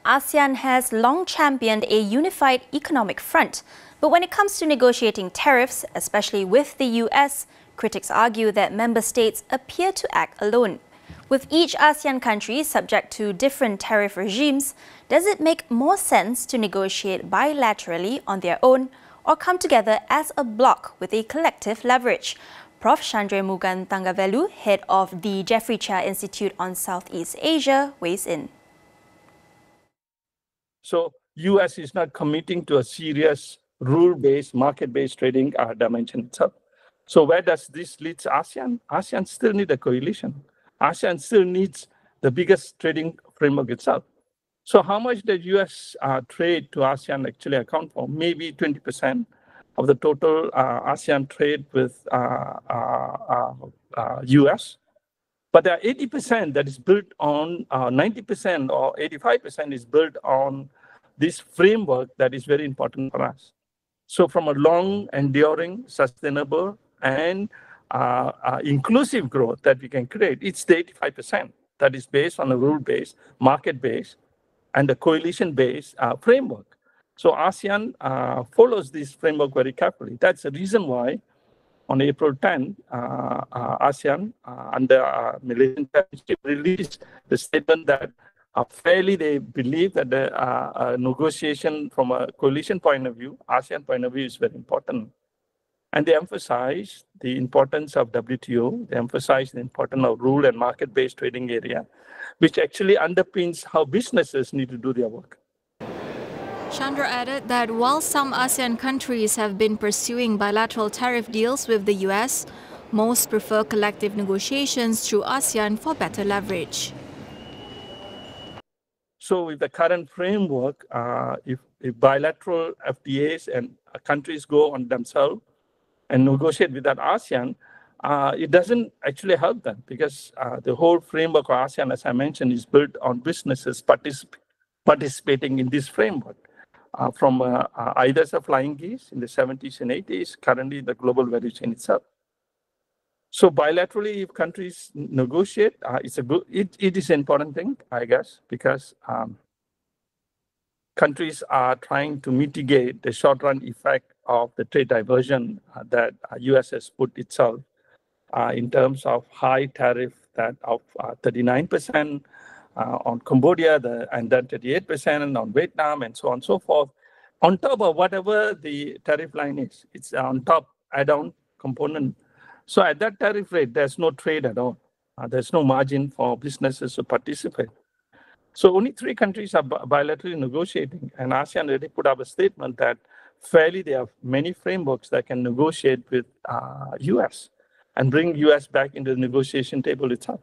ASEAN has long championed a unified economic front, but when it comes to negotiating tariffs, especially with the US, critics argue that member states appear to act alone. With each ASEAN country subject to different tariff regimes, does it make more sense to negotiate bilaterally on their own or come together as a bloc with a collective leverage? Prof Shandre Mugan Thangavelu, head of the Jeffrey Cheah Institute on Southeast Asia, weighs in. So US is not committing to a serious rule-based, market-based trading dimension itself. So where does this lead ASEAN? ASEAN still needs a coalition. ASEAN still needs the biggest trading framework itself. So how much does US trade to ASEAN actually account for? Maybe 20% of the total ASEAN trade with US. But there are 80% that is built on, 90% or 85% is built on this framework that is very important for us. So from a long, enduring, sustainable, and inclusive growth that we can create, it's the 85% that is based on a rule-based, market-based, and a coalition-based framework. So ASEAN follows this framework very carefully. That's the reason why on April 10, ASEAN under Malaysian chairmanship released the statement that fairly they believe that the negotiation from a coalition point of view, ASEAN point of view, is very important. And they emphasize the importance of WTO, they emphasize the importance of rule and market-based trading area, which actually underpins how businesses need to do their work. Shandre added that while some ASEAN countries have been pursuing bilateral tariff deals with the US, most prefer collective negotiations through ASEAN for better leverage. So with the current framework, if bilateral FTAs and countries go on themselves and negotiate with that ASEAN, it doesn't actually help them because the whole framework of ASEAN, as I mentioned, is built on businesses participating in this framework. From either as a flying geese in the 70s and 80s, currently the global value chain itself. So bilaterally, if countries negotiate, it is an important thing, I guess, because countries are trying to mitigate the short-run effect of the trade diversion that US has put itself in terms of high tariff that of 39%, on Cambodia, and then 38% on Vietnam, and so on and so forth. On top of whatever the tariff line is, it's on top add-on component. So at that tariff rate, there's no trade at all. There's no margin for businesses to participate. So only 3 countries are bilaterally negotiating, and ASEAN already put up a statement that fairly there are many frameworks that can negotiate with US and bring US back into the negotiation table itself.